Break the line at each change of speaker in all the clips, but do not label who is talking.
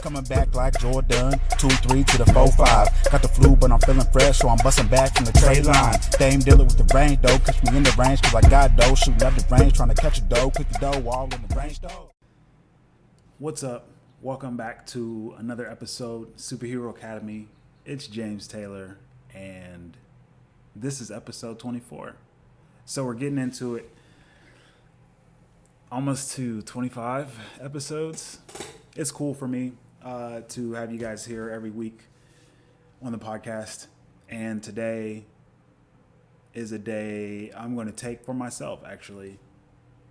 coming back like Jordan. 2-3 to the 4-5. Got the flu, but I'm feeling fresh, so I'm busting back from the trade line. They ain't dealing with the range, though. Catch me in the range, cause I got dough. Shooting up the range, trying to catch a dough. Quick the dough, all in the range, though.
What's up? Welcome back to another episode, Superhero Academy. It's James Taylor, and this is episode 24. So we're getting into it. Almost to 25 episodes. It's cool for me to have you guys here every week on the podcast. And today is a day I'm going to take for myself, actually.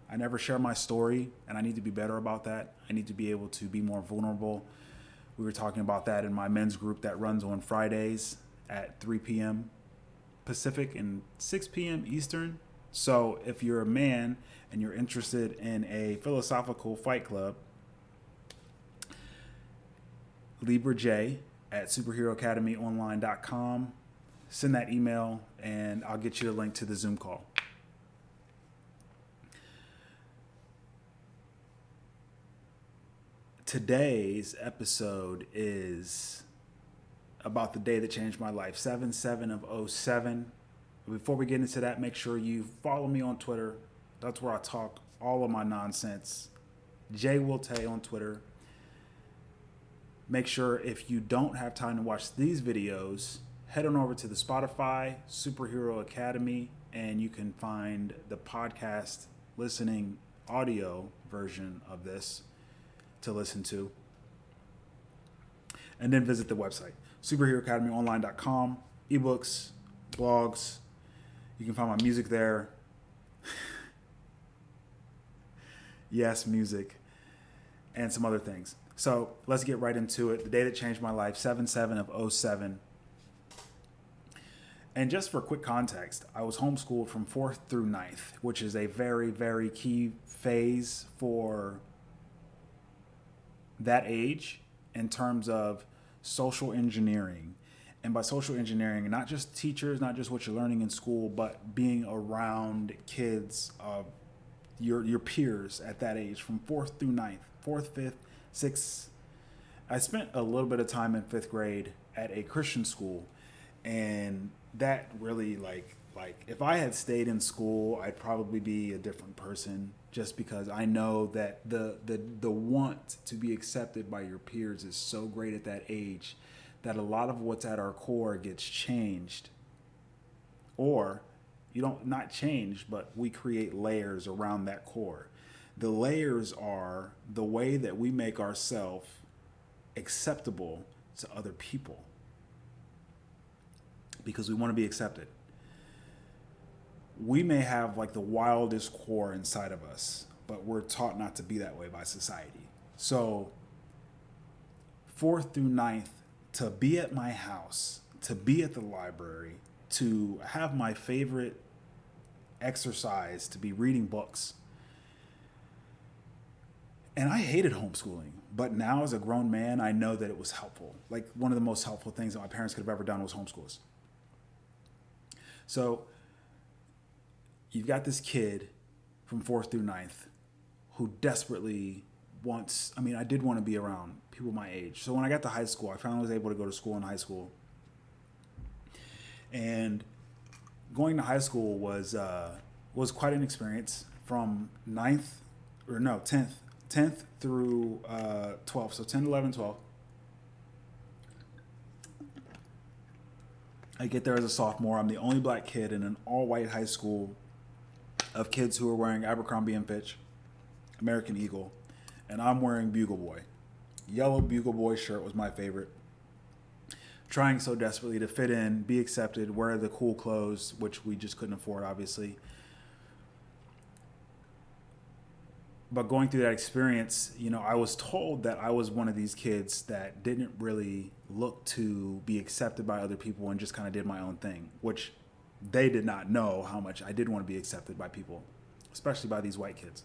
I never share my story, and I need to be better about that. I need to be able to be more vulnerable. We were talking about that in my men's group that runs on Fridays at 3 p.m. Pacific and 6 p.m. Eastern. So if you're a man and you're interested in a philosophical fight club, Libra J at superheroacademyonline.com. Send that email and I'll get you a link to the Zoom call. Today's episode is about the day that changed my life, 7/7/07. Before we get into that, make sure you follow me on Twitter. That's where I talk all of my nonsense. Jay Wilte on Twitter. Make sure if you don't have time to watch these videos, head on over to the Spotify Superhero Academy, and you can find the podcast listening audio version of this to listen to. And then visit the website, superheroacademyonline.com, ebooks, blogs. You can find my music there. Yes, music. And some other things. So let's get right into it. The day that changed my life, 7/7/07. And just for quick context, I was homeschooled from 4th through 9th, which is a very, very key phase for that age in terms of social engineering. And by social engineering, not just teachers, not just what you're learning in school, but being around kids, your peers at that age from 4th through 9th, 4th, 5th, 6th. I spent a little bit of time in 5th grade at a Christian school, and that really like if I had stayed in school, I'd probably be a different person, just because I know that the want to be accepted by your peers is so great at that age that a lot of what's at our core gets changed. Or you don't, not change, but we create layers around that core. The layers are the way that we make ourselves acceptable to other people, because we want to be accepted. We may have like the wildest core inside of us, but we're taught not to be that way by society. So 4th through 9th, to be at my house, to be at the library, to have my favorite exercise to be reading books. And I hated homeschooling, but now as a grown man, I know that it was helpful. Like, one of the most helpful things that my parents could have ever done was homeschool us. So you've got this kid from 4th through 9th who desperately wants, I did want to be around people my age. So when I got to high school, I finally was able to go to school in high school. And going to high school was quite an experience from 10th through 12th. So 10, 11, 12. I get there as a sophomore. I'm the only black kid in an all-white high school of kids who are wearing Abercrombie & Fitch, American Eagle, and I'm wearing Bugle Boy. Yellow Bugle Boy shirt was my favorite. Trying so desperately to fit in, be accepted, wear the cool clothes, which we just couldn't afford, obviously. But going through that experience, I was told that I was one of these kids that didn't really look to be accepted by other people and just kind of did my own thing, which they did not know how much I did want to be accepted by people, especially by these white kids.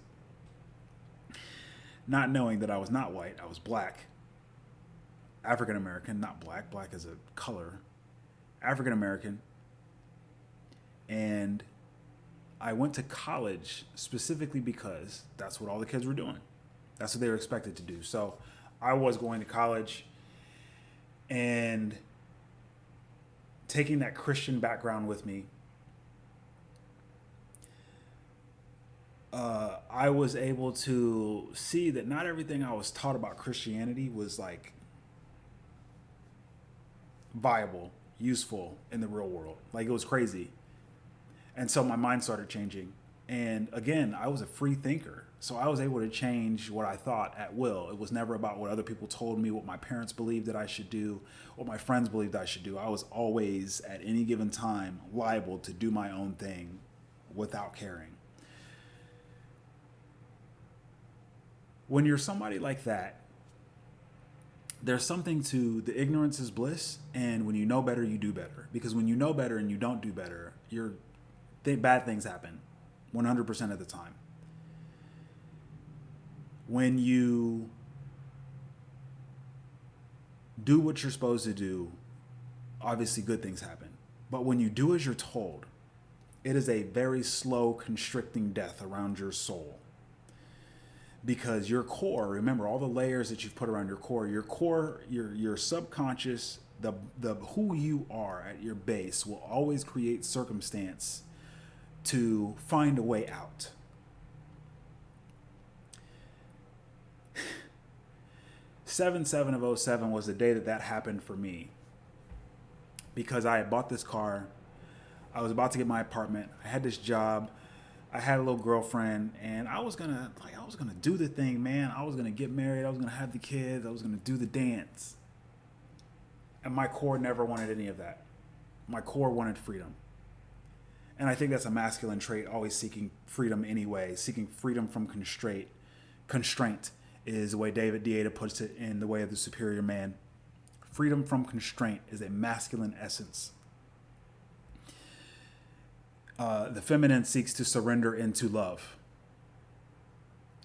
Not knowing that I was not white, I was black. African American, not black. Black is a color. African American. And I went to college specifically because that's what all the kids were doing. That's what they were expected to do. So I was going to college and taking that Christian background with me, I was able to see that not everything I was taught about Christianity was like viable, useful in the real world. Like it was crazy. And so my mind started changing. And again, I was a free thinker. So I was able to change what I thought at will. It was never about what other people told me, what my parents believed that I should do, what my friends believed I should do. I was always, at any given time, liable to do my own thing without caring. When you're somebody like that, there's something to the ignorance is bliss, and when you know better, you do better. Because when you know better and you don't do better, bad things happen 100% of the time. When you do what you're supposed to do, obviously good things happen. But when you do as you're told, it is a very slow, constricting death around your soul. Because your core, remember all the layers that you've put around your core, your subconscious, the who you are at your base will always create circumstance to find a way out. 7/7/07 was the day that happened for me, because I had bought this car. I was about to get my apartment. I had this job. I had a little girlfriend, and I was gonna do the thing, man. I was gonna get married. I was gonna have the kids. I was gonna do the dance. And my core never wanted any of that. My core wanted freedom. And I think that's a masculine trait, always seeking freedom anyway, seeking freedom from constraint. Constraint is the way David Deida puts it in The Way of the Superior Man. Freedom from constraint is a masculine essence. The feminine seeks to surrender into love.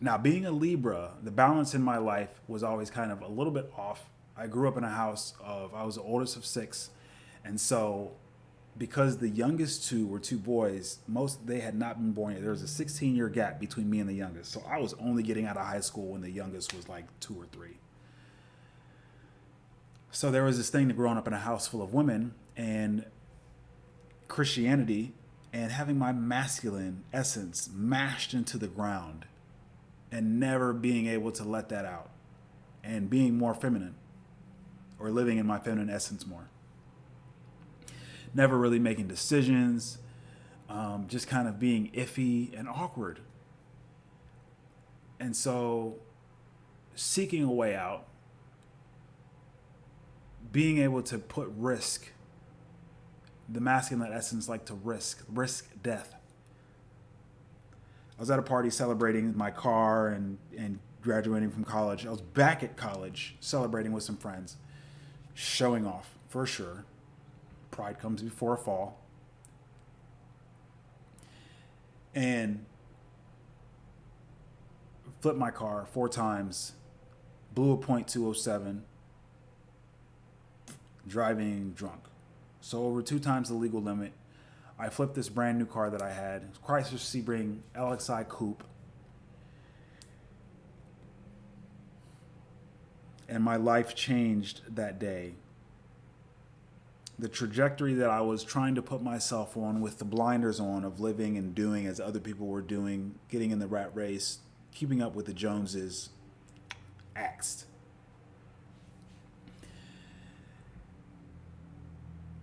Now, being a Libra, the balance in my life was always kind of a little bit off. I grew up in a house I was the oldest of 6. And so because the youngest 2 were 2 boys, they had not been born yet. There was a 16-year gap between me and the youngest. So I was only getting out of high school when the youngest was like 2 or 3. So there was this thing to growing up in a house full of women and Christianity and having my masculine essence mashed into the ground and never being able to let that out and being more feminine or living in my feminine essence more. Never really making decisions, just kind of being iffy and awkward. And so seeking a way out, being able to put risk, the masculine essence like to risk death. I was at a party celebrating my car and graduating from college. I was back at college celebrating with some friends, showing off for sure. Pride comes before a fall. And flipped my car 4 times, blew a .207, driving drunk. So over 2 times the legal limit. I flipped this brand new car that I had, Chrysler Sebring LXI Coupe. And my life changed that day. The trajectory that I was trying to put myself on with the blinders on of living and doing as other people were doing, getting in the rat race, keeping up with the Joneses, axed.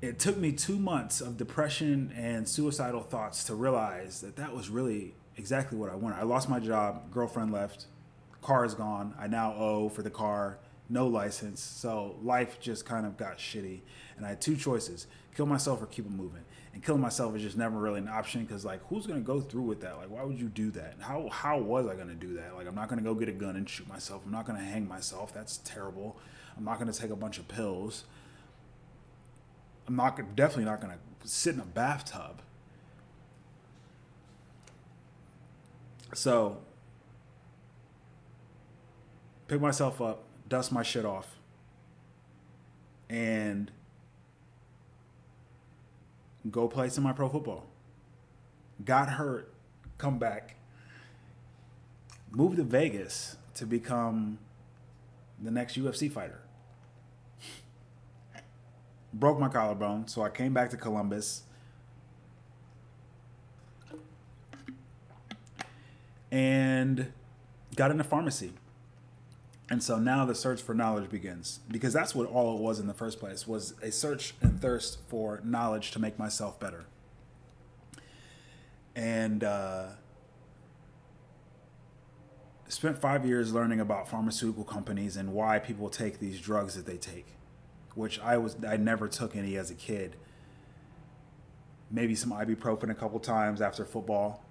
It took me 2 months of depression and suicidal thoughts to realize that was really exactly what I wanted. I lost my job, girlfriend left, car is gone. I now owe for the car, no license. So life just kind of got shitty. And I had 2 choices, kill myself or keep it moving. And killing myself is just never really an option because, like, who's going to go through with that? Like, why would you do that? How was I going to do that? Like, I'm not going to go get a gun and shoot myself. I'm not going to hang myself. That's terrible. I'm not going to take a bunch of pills. I'm definitely not going to sit in a bathtub. So, pick myself up, dust my shit off, and go play semi-pro football. Got hurt, come back, moved to Vegas to become the next UFC fighter. Broke my collarbone, so I came back to Columbus and got into pharmacy. And so now the search for knowledge begins, because that's what all it was in the first place, was a search and thirst for knowledge to make myself better. And spent 5 years learning about pharmaceutical companies and why people take these drugs that they take, which I never took any as a kid. Maybe some ibuprofen a couple times after football.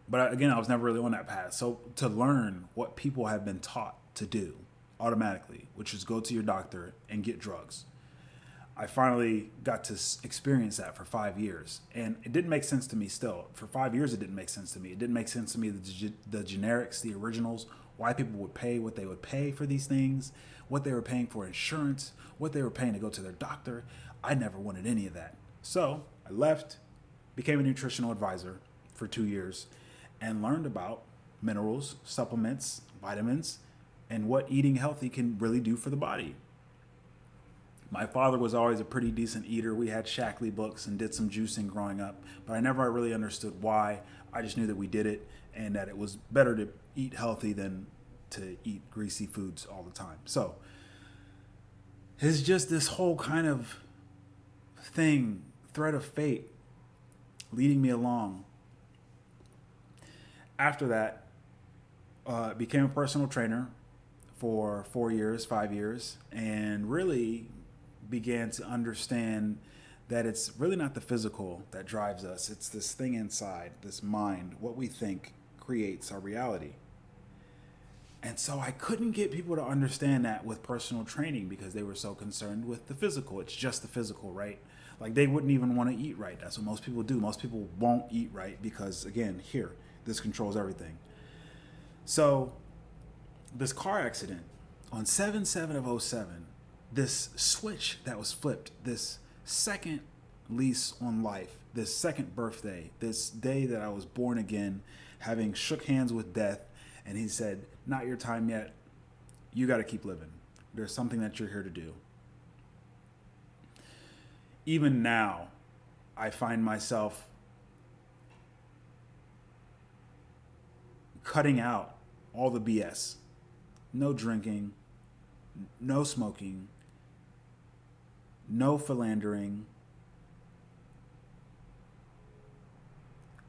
But again, I was never really on that path. So to learn what people have been taught to do automatically, which is go to your doctor and get drugs, I finally got to experience that for 5 years. And it didn't make sense to me still. For 5 years, it didn't make sense to me. It didn't make sense to me, the generics, the originals, why people would pay what they would pay for these things, what they were paying for insurance, what they were paying to go to their doctor. I never wanted any of that. So I left, became a nutritional advisor for 2 years, and learned about minerals, supplements, vitamins, and what eating healthy can really do for the body. My father was always a pretty decent eater. We had Shackley books and did some juicing growing up, but I never really understood why. I just knew that we did it and that it was better to eat healthy than to eat greasy foods all the time. So it's just this whole kind of thing, thread of fate leading me along. After that, became a personal trainer for 4 years, 5 years, and really began to understand that it's really not the physical that drives us. It's this thing inside, this mind. What we think creates our reality. And so I couldn't get people to understand that with personal training because they were so concerned with the physical. It's just the physical, right? Like they wouldn't even want to eat right. That's what most people do. Most people won't eat right because, again, this controls everything. So this car accident on 7/7 of 07, this switch that was flipped, this second lease on life, this second birthday, this day that I was born again, having shook hands with death, and he said, "Not your time yet. You got to keep living. There's something that you're here to do." Even now, I find myself cutting out all the BS. No drinking, no smoking, no philandering.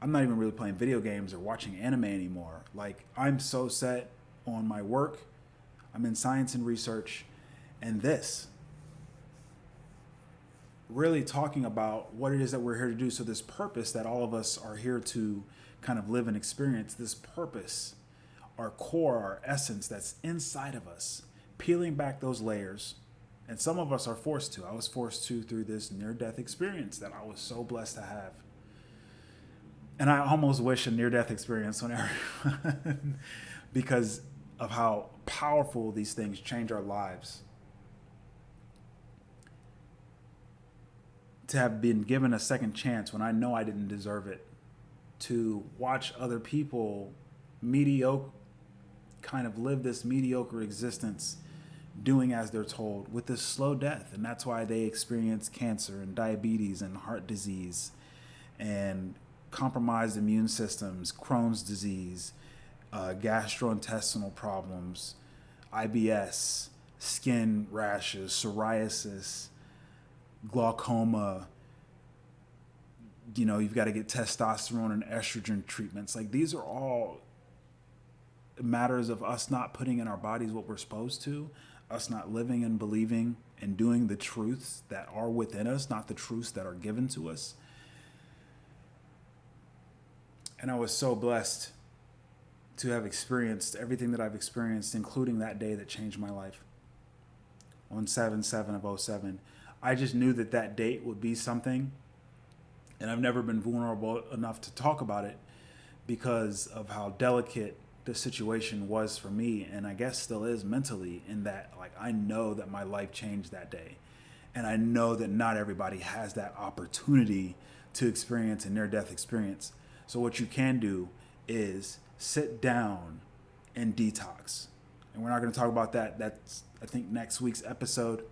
I'm not even really playing video games or watching anime anymore. Like, I'm so set on my work. I'm in science and research, and this. Really talking about what it is that we're here to do. So this purpose that all of us are here to kind of live and experience, this purpose, our core, our essence that's inside of us, peeling back those layers. And some of us are forced to. I was forced to through this near-death experience that I was so blessed to have. And I almost wish a near-death experience on everyone because of how powerful these things change our lives. To have been given a second chance when I know I didn't deserve it. To watch other people kind of live this mediocre existence doing as they're told with this slow death. And that's why they experience cancer and diabetes and heart disease and compromised immune systems, Crohn's disease, gastrointestinal problems, IBS, skin rashes, psoriasis, glaucoma. You've got to get testosterone and estrogen treatments. Like, these are all matters of us not putting in our bodies what we're supposed to, us not living and believing and doing the truths that are within us, not the truths that are given to us. And I was so blessed to have experienced everything that I've experienced, including that day that changed my life on 7/7 of 07. I just knew that that date would be something, and I've never been vulnerable enough to talk about it because of how delicate the situation was for me, and I guess still is mentally, in that, like, I know that my life changed that day, and I know that not everybody has that opportunity to experience a near-death experience. So what you can do is sit down and detox. And we're not going to talk about that. That's, I think, next week's episode.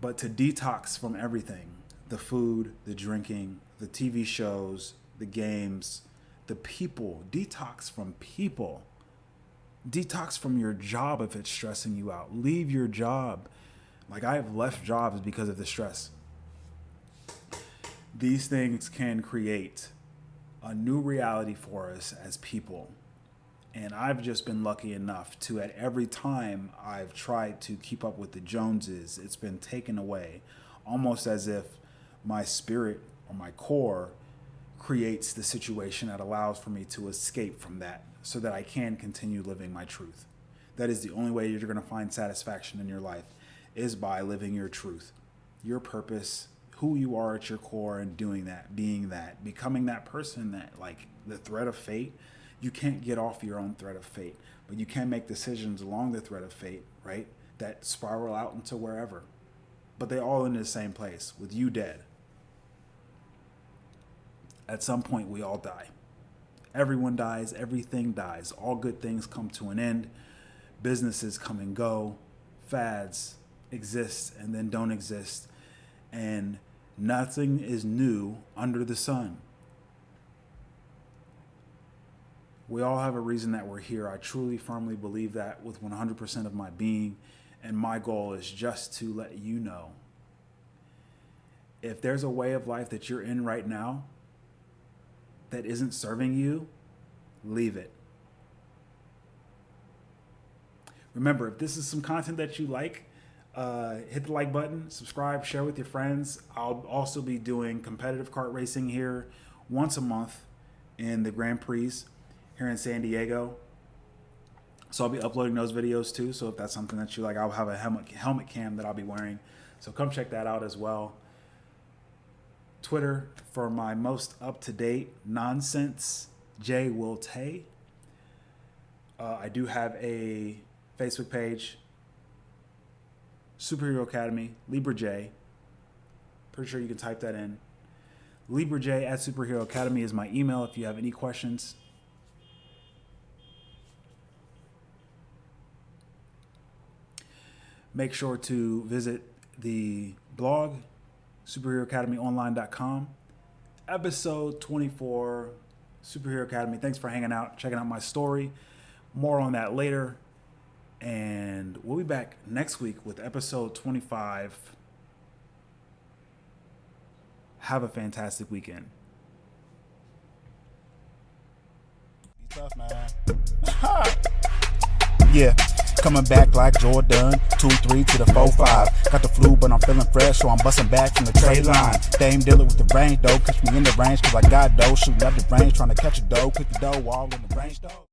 But to detox from everything, the food, the drinking, the TV shows, the games, the people. Detox from people. Detox from your job if it's stressing you out. Leave your job. Like, I have left jobs because of the stress. These things can create a new reality for us as people. And I've just been lucky enough to, at every time I've tried to keep up with the Joneses, it's been taken away, almost as if my spirit or my core creates the situation that allows for me to escape from that so that I can continue living my truth. That is the only way you're going to find satisfaction in your life, is by living your truth, your purpose, who you are at your core, and doing that, being that, becoming that person that, like, the thread of fate. You can't get off your own thread of fate, but you can make decisions along the thread of fate, right? That spiral out into wherever. But they all end in the same place, with you dead. At some point, we all die. Everyone dies. Everything dies. All good things come to an end. Businesses come and go. Fads exist and then don't exist. And nothing is new under the sun. We all have a reason that we're here. I truly, firmly believe that with 100% of my being. And my goal is just to let you know, if there's a way of life that you're in right now that isn't serving you, leave it. Remember, if this is some content that you like, hit the like button, subscribe, share with your friends. I'll also be doing competitive kart racing here once a month in the Grand Prix here in San Diego. So I'll be uploading those videos too. So if that's something that you like, I'll have a helmet cam that I'll be wearing. So come check that out as well. Twitter for my most up-to-date nonsense, J. Will Tay. I do have a Facebook page, Superhero Academy, Libra J. Pretty sure you can type that in. LibraJ@Superhero Academy is my email if you have any questions. Make sure to visit the blog, superheroacademyonline.com. Episode 24, Superhero Academy. Thanks for hanging out, checking out my story. More on that later. And we'll be back next week with episode 25. Have a fantastic weekend.
Be tough, man. Yeah. Coming back like Jordan, 2-3 to the 4-5. Got the flu, but I'm feeling fresh, so I'm busting back from the trade line. Dame dealing with the range, though. Catch me in the range, cause I got dough. Shooting up the range, trying to catch a dough. Quick the dough, all in the range, though.